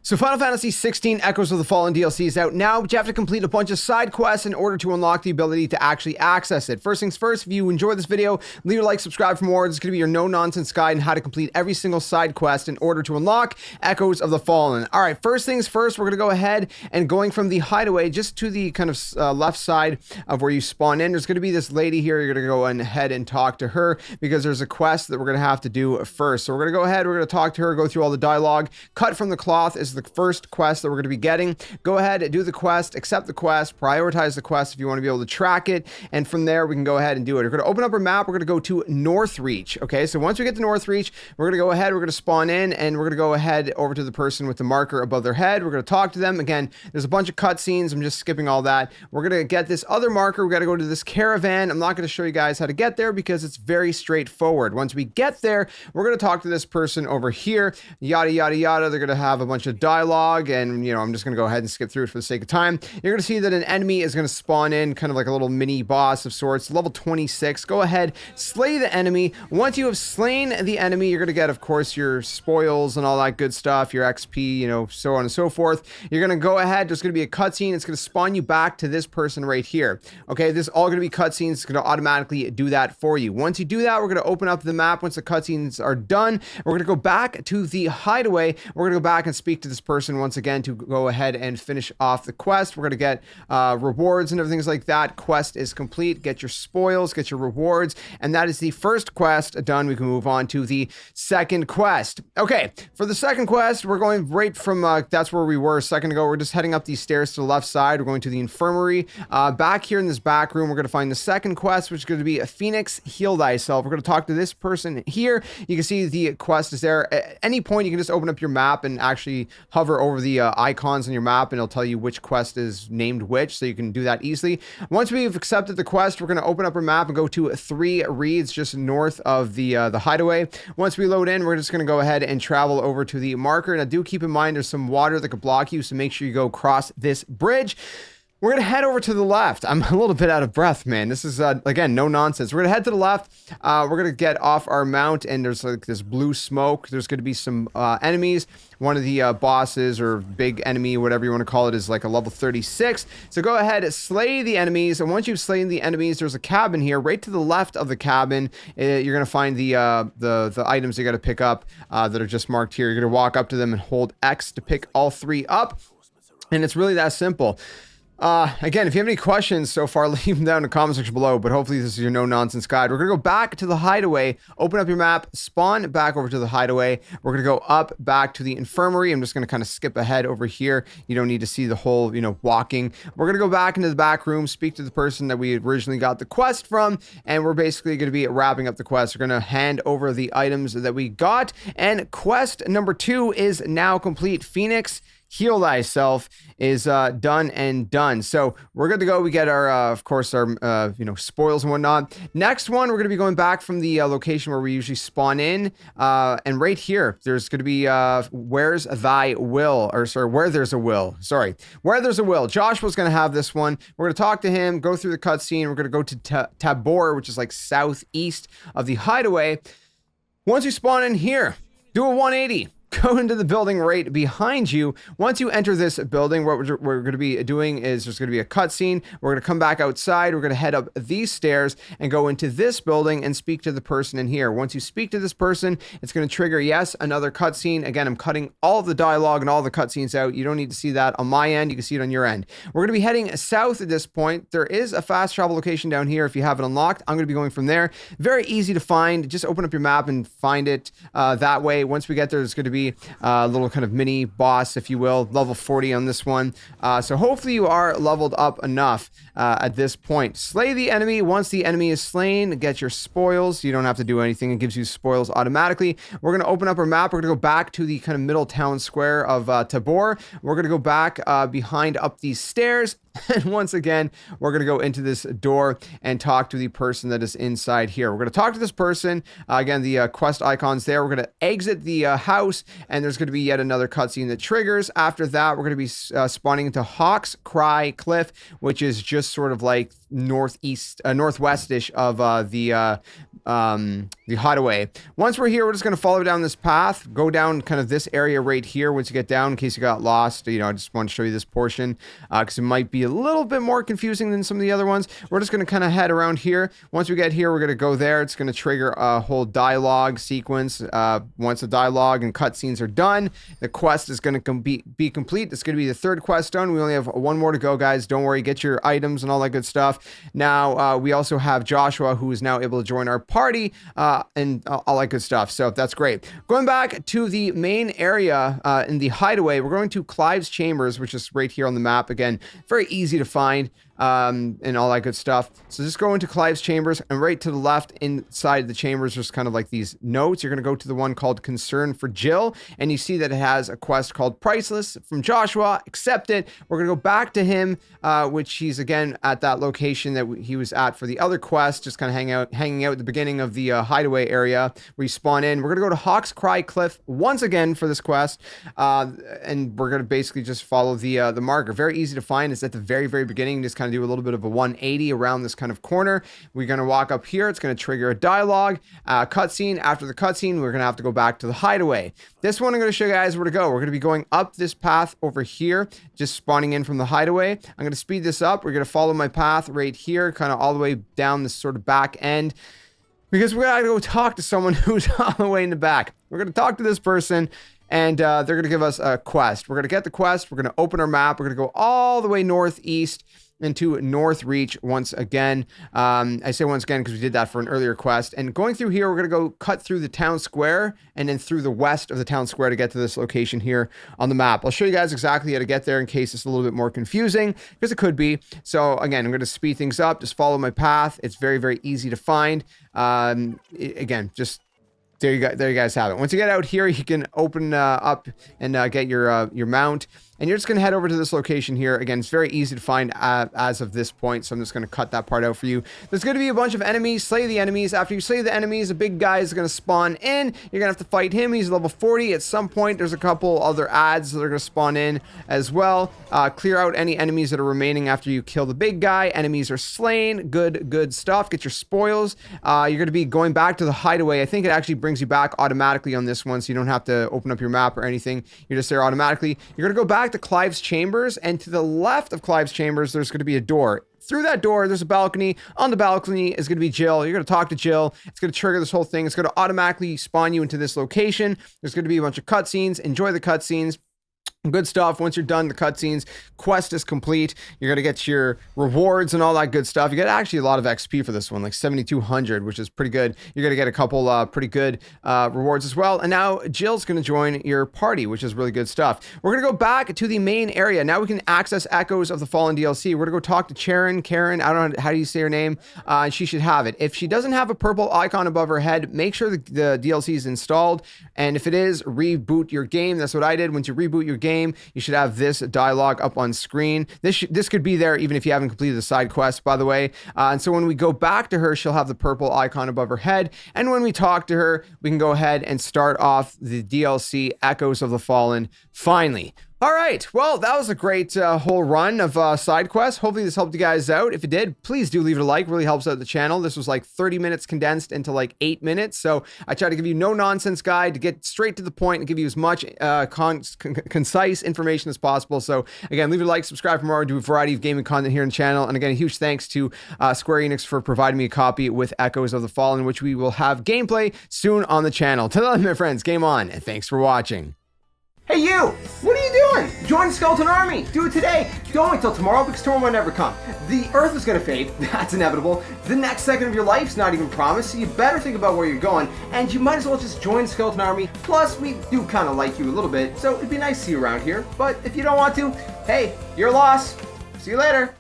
So Final Fantasy 16 Echoes of the Fallen DLC is out now, but you have to complete a bunch of side quests in order to unlock the ability to actually access it. First things first, if you enjoy this video, leave a like, subscribe for more. This is going to be your no-nonsense guide on how to complete every single side quest in order to unlock Echoes of the Fallen. All right, first things first, we're going to go ahead and going from the hideaway just to the kind of left side of where you spawn in. There's going to be this lady here. You're going to go ahead and talk to her because there's a quest that we're going to have to do first. So we're going to go ahead, we're going to talk to her, go through all the dialogue. Cut from the Cloth is the first quest that we're going to be getting. Go ahead, do the quest, accept the quest, prioritize the quest if you want to be able to track it, and from there we can go ahead and do it. We're going to open up our map. We're going to go to Northreach. Okay, so once we get to Northreach, we're going to go ahead, we're going to spawn in, and we're going to go ahead over to the person with the marker above their head. We're going to talk to them. Again, there's a bunch of cutscenes. I'm just skipping all that. We're going to get this other marker. We got to go to this caravan. I'm not going to show you guys how to get there because it's very straightforward. Once we get there, we're going to talk to this person over here, yada yada yada. They're going to have a bunch of dialogue, and you know, I'm just going to go ahead and skip through it for the sake of time. You're going to see that an enemy is going to spawn in, kind of like a little mini boss of sorts, level 26. Go ahead, slay the enemy. Once you have slain the enemy, you're going to get, of course, your spoils and all that good stuff, your XP, you know, so on and so forth. You're going to go ahead, there's going to be a cutscene. It's going to spawn you back to this person right here. Okay, this is all going to be cutscenes. It's going to automatically do that for you. Once you do that, we're going to open up the map. Once the cutscenes are done, we're going to go back to the hideaway. We're going to go back and speak to this person once again to go ahead and finish off the quest. We're going to get rewards and everything like that. Quest is complete. Get your spoils, get your rewards, and that is the first quest done. We can move on to the second quest. Okay, for the second quest, we're going right from that's where we were a second ago. We're just heading up these stairs to the left side. We're going to the infirmary. Back here in this back room, we're going to find the second quest, which is going to be a Phoenix, heal thyself. We're going to talk to this person here. You can see the quest is there. At any point, you can just open up your map and actually hover over the icons on your map, and it'll tell you which quest is named which, so you can do that easily. Once we've accepted the quest, we're going to open up our map and go to 3 reeds just north of the hideaway. Once we load in, we're just going to go ahead and travel over to the marker. Now, do keep in mind there's some water that could block you, so make sure you go across this bridge. We're going to head over to the left. I'm a little bit out of breath, man. This is, again, no nonsense. We're going to head to the left. We're going to get off our mount, and there's like this blue smoke. There's going to be some enemies. One of the bosses or big enemy, whatever you want to call it, is like a level 36. So go ahead, slay the enemies. And once you've slain the enemies, there's a cabin here. Right to the left of the cabin, you're going to find the items you got to pick up that are just marked here. You're going to walk up to them and hold X to pick all 3 up. And it's really that simple. Again, if you have any questions so far, leave them down in the comment section below, but hopefully this is your no-nonsense guide. We're going to go back to the hideaway, open up your map, spawn back over to the hideaway. We're going to go up back to the infirmary. I'm just going to kind of skip ahead over here. You don't need to see the whole, you know, walking. We're going to go back into the back room, speak to the person that we originally got the quest from, and we're basically going to be wrapping up the quest. We're going to hand over the items that we got, and quest number 2 is now complete. Phoenix, heal thyself is done and done. So we're good to go. We get our of course our you know, spoils and whatnot. Next one, we're going to be going back from the location where we usually spawn in, and right here there's going to be where's thy will, or sorry, where there's a will, where there's a will. Joshua's going to have this one. We're going to talk to him, go through the cutscene. We're going to go to Tabor, which is like southeast of the hideaway. Once you spawn in here, do a 180. Go into the building right behind you. Once you enter this building, what we're going to be doing is there's going to be a cutscene. We're going to come back outside. We're going to head up these stairs and go into this building and speak to the person in here. Once you speak to this person, it's going to trigger, yes, another cutscene. Again, I'm cutting all of the dialogue and all the cutscenes out. You don't need to see that on my end. You can see it on your end. We're going to be heading south at this point. There is a fast travel location down here if you have it unlocked. I'm going to be going from there. Very easy to find. Just open up your map and find it that way. Once we get there, there's going to be a little kind of mini boss, if you will, level 40 on this one. So hopefully you are leveled up enough at this point. Slay the enemy. Once the enemy is slain, get your spoils. You don't have to do anything. It gives you spoils automatically. We're going to open up our map. We're going to go back to the kind of middle town square of Tabor. We're going to go back behind up these stairs. And once again, we're going to go into this door and talk to the person that is inside here. We're going to talk to this person. Again, the quest icon's there. We're going to exit the house, and there's going to be yet another cutscene that triggers. After that, we're going to be spawning into Hawk's Cry Cliff, which is just sort of like northwestish of the the hideaway. Once we're here, we're just going to follow down this path, go down kind of this area right here. Once you get down, in case you got lost, you know, I just want to show you this portion because it might be a little bit more confusing than some of the other ones. We're just going to kind of head around here. Once we get here, we're going to go there. It's going to trigger a whole dialogue sequence. Once the dialogue and cutscenes are done, the quest is going to be complete. It's going to be the third quest done. We only have one more to go, guys. Don't worry. Get your items and all that good stuff. Now, we also have Joshua, who is now able to join our party and all that good stuff. So that's great. Going back to the main area in the hideaway, we're going to Clive's Chambers, which is right here on the map. Again, very easy to find. And all that good stuff. So just go into Clive's Chambers, and right to the left inside the chambers, there's kind of like these notes. You're going to go to the one called Concern for Jill, and you see that it has a quest called Priceless from Joshua. Accept it. We're going to go back to him, which he's again at that location that he was at for the other quest, just kind of hanging out at the beginning of the hideaway area where you spawn in. We're going to go to Hawk's Cry Cliff once again for this quest, and we're going to basically just follow the marker. Very easy to find. It's at the very, very beginning. Just kind of do a little bit of a 180 around this kind of corner. We're going to walk up here. It's going to trigger a dialogue, cutscene. After the cutscene, we're going to have to go back to the hideaway. This one, I'm going to show you guys where to go. We're going to be going up this path over here, just spawning in from the hideaway. I'm going to speed this up. We're going to follow my path right here, kind of all the way down this sort of back end, because we're going to go talk to someone who's all the way in the back. We're going to talk to this person, and they're going to give us a quest. We're going to get the quest. We're going to open our map. We're going to go all the way northeast into North Reach once again. I say once again because we did that for an earlier quest. And going through here, we're going to go cut through the town square and then through the west of the town square to get to this location here on the map. I'll show you guys exactly how to get there in case it's a little bit more confusing, because it could be. So again, I'm going to speed things up. Just follow my path. It's very, very easy to find. Again, just there you guys have it. Once you get out here, you can open up and get your mount. And you're just going to head over to this location here. Again, it's very easy to find as of this point, so I'm just going to cut that part out for you. There's going to be a bunch of enemies. Slay the enemies. After you slay the enemies, a big guy is going to spawn in. You're going to have to fight him. He's level 40. At some point, there's a couple other adds that are going to spawn in as well. Clear out any enemies that are remaining after you kill the big guy. Enemies are slain. Good stuff. Get your spoils. You're going to be going back to the hideaway. I think it actually brings you back automatically on this one, so you don't have to open up your map or anything. You're just there automatically. You're going to go back to Clive's Chambers, and to the left of Clive's Chambers, there's going to be a door. Through that door, there's a balcony. On the balcony is going to be Jill. You're going to talk to Jill. It's going to trigger this whole thing. It's going to automatically spawn you into this location. There's going to be a bunch of cutscenes. Enjoy the cutscenes. Good stuff. Once you're done the cutscenes, quest is complete. You're going to get your rewards and all that good stuff. You get actually a lot of XP for this one, like 7,200, which is pretty good. You're going to get a couple pretty good rewards as well. And now Jill's going to join your party, which is really good stuff. We're going to go back to the main area. Now we can access Echoes of the Fallen DLC. We're going to go talk to Karen. I don't know how do you say her name. And she should have it. If she doesn't have a purple icon above her head, make sure the DLC is installed. And if it is, reboot your game. That's what I did. Once you reboot your game, you should have this dialogue up on screen. This could be there even if you haven't completed the side quest, by the way. And so when we go back to her, she'll have the purple icon above her head. And when we talk to her, we can go ahead and start off the DLC Echoes of the Fallen finally. All right, well, that was a great whole run of side quests. Hopefully this helped you guys out. If it did, please do leave it a like. It really helps out the channel. This was like 30 minutes condensed into like 8 minutes. So I try to give you no nonsense guide to get straight to the point and give you as much concise information as possible. So again, leave it a like, subscribe for more. I do a variety of gaming content here on the channel. And again, a huge thanks to Square Enix for providing me a copy with Echoes of the Fallen, which we will have gameplay soon on the channel. Till then, my friends, game on, and thanks for watching. Hey you! What are you doing? Join the Skeleton Army! Do it today! Don't wait till tomorrow because tomorrow will never come. The Earth is gonna fade, that's inevitable. The next second of your life's not even promised, so you better think about where you're going, and you might as well just join the Skeleton Army. Plus, we do kinda like you a little bit, so it'd be nice to see you around here. But if you don't want to, hey, your loss. See you later.